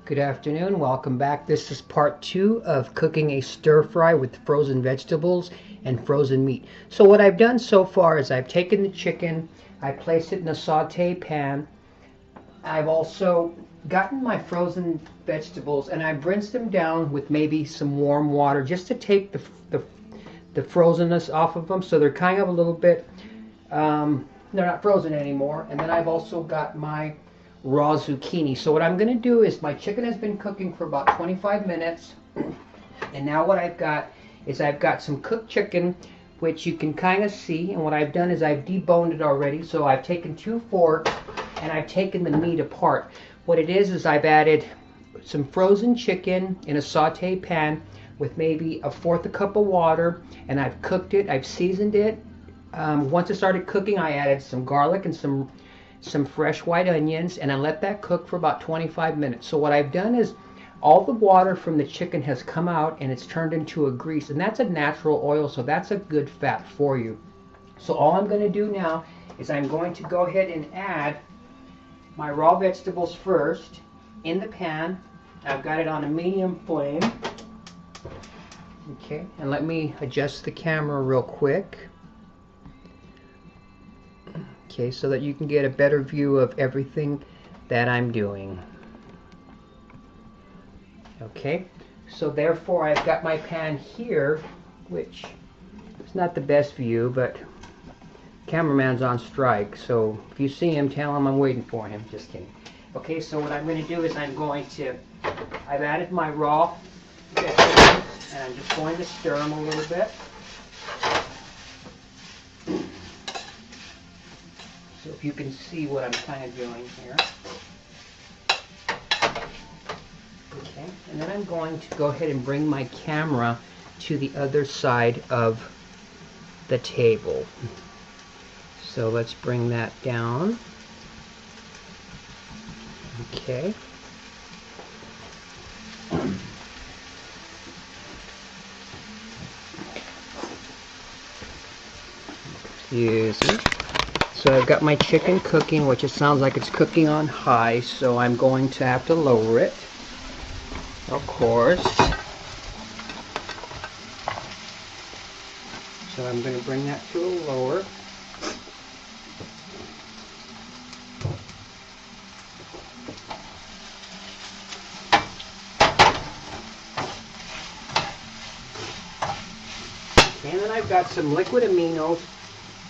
Good afternoon, welcome back. This is part 2 of cooking a stir fry with frozen vegetables and frozen meat. So what I've done so far is I've taken the chicken, I placed it in a saute pan. I've also gotten my frozen vegetables and I've rinsed them down with maybe some warm water just to take the frozenness off of them, so they're kind of a little bit, they're not frozen anymore. And then I've also got my raw zucchini. So what I'm going to do is, my chicken has been cooking for about 25 minutes, and now what I've got is I've got some cooked chicken, which you can kind of see, and what I've done is I've deboned it already. So I've taken 2 forks and I've taken the meat apart. What it is I've added some frozen chicken in a saute pan with maybe 1/4 cup of water, and I've cooked it, I've seasoned it. Once it started cooking, I added some garlic and some fresh white onions, and I let that cook for about 25 minutes. So what I've done is all the water from the chicken has come out and it's turned into a grease, and that's a natural oil, so that's a good fat for you. So all I'm going to do now is I'm going to go ahead and add my raw vegetables first in the pan. I've got it on a medium flame. Okay, and let me adjust the camera real quick. Okay, so that you can get a better view of everything that I'm doing. Okay, so therefore I've got my pan here, which is not the best view, but cameraman's on strike, so if you see him, tell him I'm waiting for him. Just kidding. Okay, so what I'm going to do is I've added my raw vegetables, and I'm just going to stir them a little bit. So if you can see what I'm kind of doing here. Okay, and then I'm going to go ahead and bring my camera to the other side of the table. So let's bring that down. Okay. Excuse me. So I've got my chicken cooking, which it sounds like it's cooking on high, so I'm going to have to lower it, of course. So I'm going to bring that to a lower. And then I've got some liquid aminos,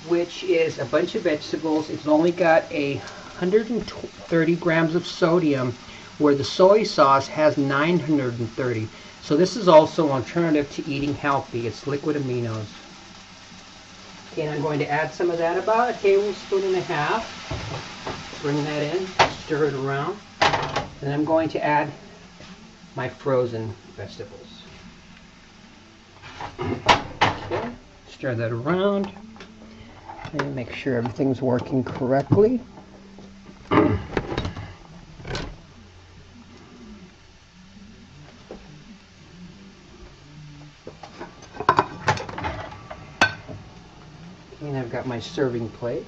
which is a bunch of vegetables. It's only got 130 grams of sodium, where the soy sauce has 930. So this is also an alternative to eating healthy. It's liquid aminos. Okay, and I'm going to add some of that, about 1.5 tablespoons. Bring that in, stir it around. And I'm going to add my frozen vegetables. Okay, stir that around. And make sure everything's working correctly. And I've got my serving plate.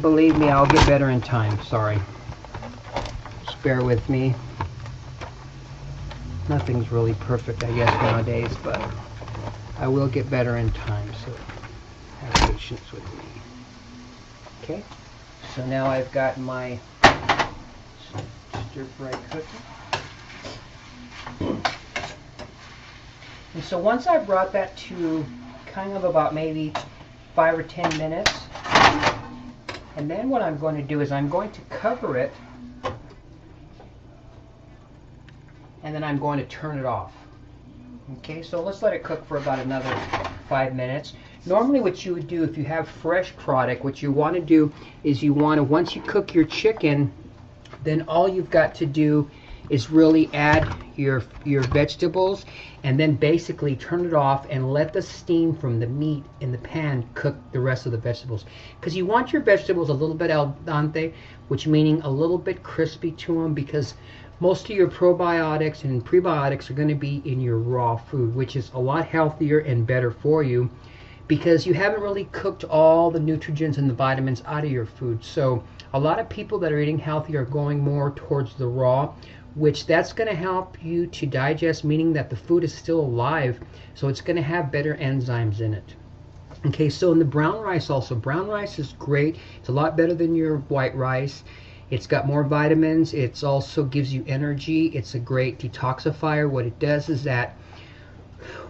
Believe me, I'll get better in time. Sorry. Just bear with me. Nothing's really perfect, I guess, nowadays, but I will get better in time, so have patience with me. Okay, so now I've got my stir-fry cooking. And so once I brought that to kind of about maybe 5 or 10 minutes, and then what I'm going to do is I'm going to cover it, and then I'm going to turn it off. Okay, so let's let it cook for about another 5 minutes. Normally what you would do if you have fresh product, what you want to do is you want to, once you cook your chicken, then all you've got to do is really add your vegetables, and then basically turn it off and let the steam from the meat in the pan cook the rest of the vegetables. Because you want your vegetables a little bit al dente, which meaning a little bit crispy to them, because most of your probiotics and prebiotics are going to be in your raw food, which is a lot healthier and better for you, because you haven't really cooked all the nutrients and the vitamins out of your food. So a lot of people that are eating healthy are going more towards the raw, which that's going to help you to digest, meaning that the food is still alive, so it's going to have better enzymes in it. Okay, so in the brown rice also, brown rice is great. It's a lot better than your white rice. It's got more vitamins. It also gives you energy. It's a great detoxifier. What it does is that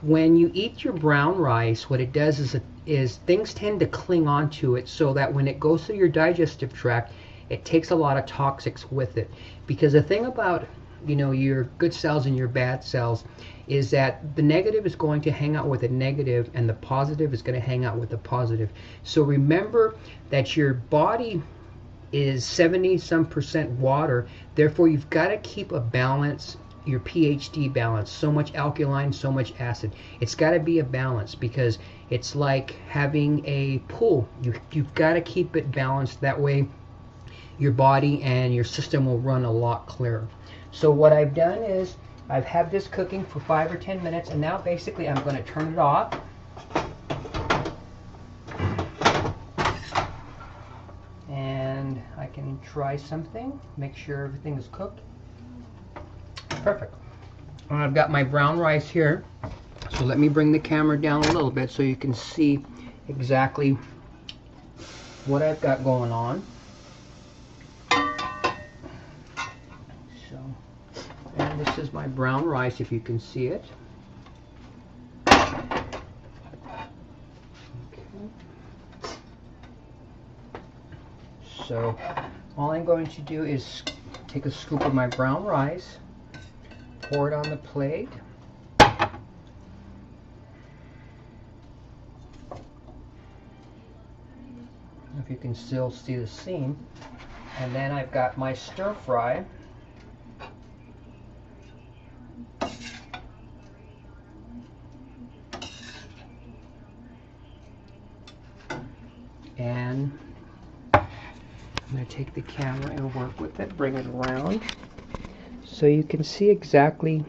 when you eat your brown rice, what it does is things tend to cling onto it, so that when it goes through your digestive tract, it takes a lot of toxics with it. Because the thing about, you know, your good cells and your bad cells is that the negative is going to hang out with the negative, and the positive is going to hang out with the positive. So remember that your body is 70% water, therefore you've got to keep a balance, your pH balance, so much alkaline, so much acid. It's got to be a balance, because it's like having a pool. You've got to keep it balanced. That way your body and your system will run a lot clearer. So what I've done is I've had this cooking for 5 or 10 minutes, and now basically I'm going to turn it off. And I can try something, make sure everything is cooked. Perfect. I've got my brown rice here, so let me bring the camera down a little bit so you can see exactly what I've got going on. So, and this is my brown rice, if you can see it. So all I'm going to do is take a scoop of my brown rice, pour it on the plate. If you can still see the seam. And then I've got my stir fry. And I'm going to take the camera and work with it, bring it around, so you can see exactly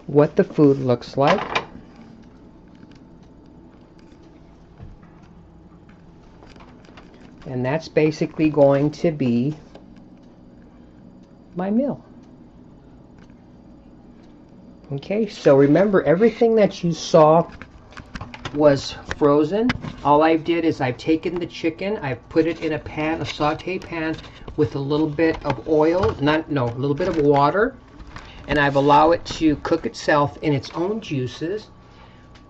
what the food looks like. And that's basically going to be my meal. Okay, so remember, everything that you saw was frozen. All I did is I've taken the chicken, I've put it in a pan, a saute pan, with a little bit of oil, a little bit of water, and I've allowed it to cook itself in its own juices,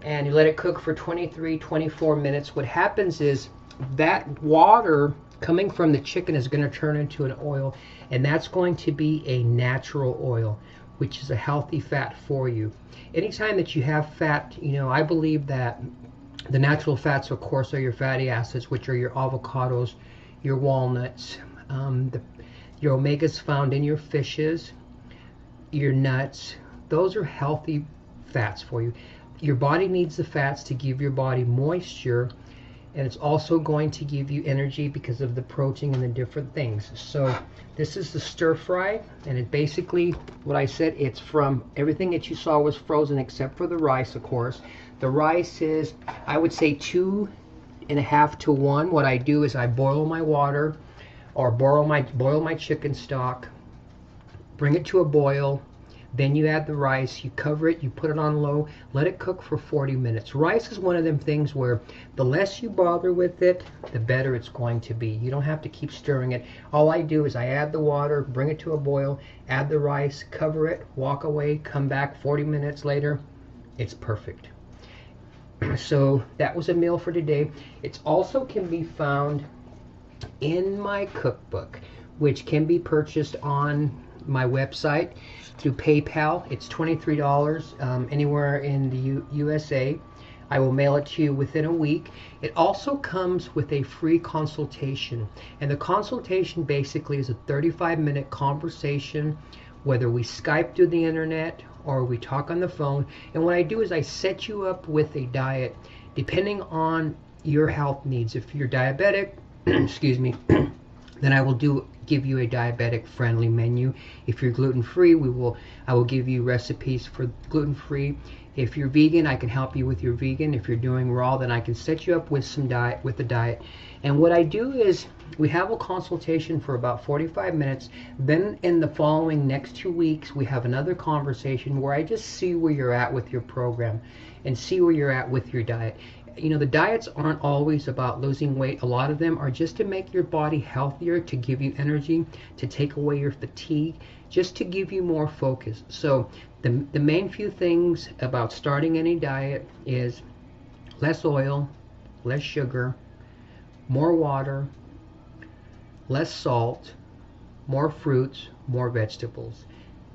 and you let it cook for 23-24 minutes. What happens is that water coming from the chicken is going to turn into an oil, and that's going to be a natural oil, which is a healthy fat for you. Anytime that you have fat, you know, I believe that the natural fats, of course, are your fatty acids, which are your avocados, your walnuts, your omegas found in your fishes, your nuts. Those are healthy fats for you. Your body needs the fats to give your body moisture, and it's also going to give you energy because of the protein and the different things. So this is the stir fry, and it basically, what I said, it's from everything that you saw was frozen except for the rice, of course. The rice is, I would say, 2.5 to 1. What I do is I boil my water, or boil my chicken stock, bring it to a boil. Then you add the rice, you cover it, you put it on low, let it cook for 40 minutes. Rice is one of them things where the less you bother with it, the better it's going to be. You don't have to keep stirring it. All I do is I add the water, bring it to a boil, add the rice, cover it, walk away, come back 40 minutes later. It's perfect. So that was a meal for today. It also can be found in my cookbook, which can be purchased on my website through PayPal. It's $23 anywhere in the USA. I will mail it to you within a week. It also comes with a free consultation, and the consultation basically is a 35-minute conversation, whether we Skype through the internet or we talk on the phone. And what I do is I set you up with a diet depending on your health needs. If you're diabetic, excuse me, Then I will give you a diabetic friendly menu. If you're gluten free, I will give you recipes for gluten free. If you're vegan, I can help you with your vegan. If you're doing raw, then I can set you up with a diet. And what I do is we have a consultation for about 45 minutes. Then in the following next 2 weeks, we have another conversation where I just see where you're at with your program and see where you're at with your diet. You know, the diets aren't always about losing weight. A lot of them are just to make your body healthier, to give you energy, to take away your fatigue, just to give you more focus. So the main few things about starting any diet is less oil, less sugar, more water, less salt, more fruits, more vegetables.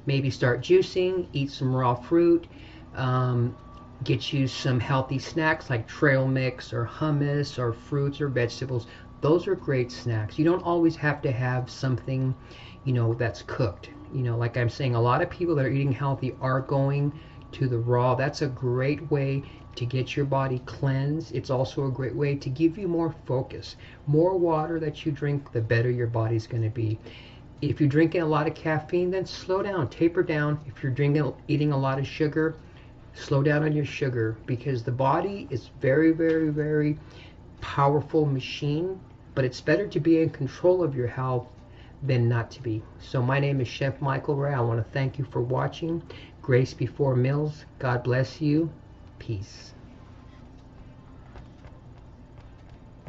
Maybe start juicing, eat some raw fruit, get you some healthy snacks like trail mix or hummus or fruits or vegetables. Those are great snacks. You don't always have to have something, you know, that's cooked. You know, like I'm saying, a lot of people that are eating healthy are going to the raw. That's a great way to get your body cleansed. It's also a great way to give you more focus. More water that you drink, the better your body's going to be. If you're drinking a lot of caffeine, then slow down, taper down. If you're eating a lot of sugar, slow down on your sugar, because the body is very, very, very powerful machine, but it's better to be in control of your health than not to be. So my name is Chef MichaelRey. I want to thank you for watching. Grace before meals. God bless you. Peace.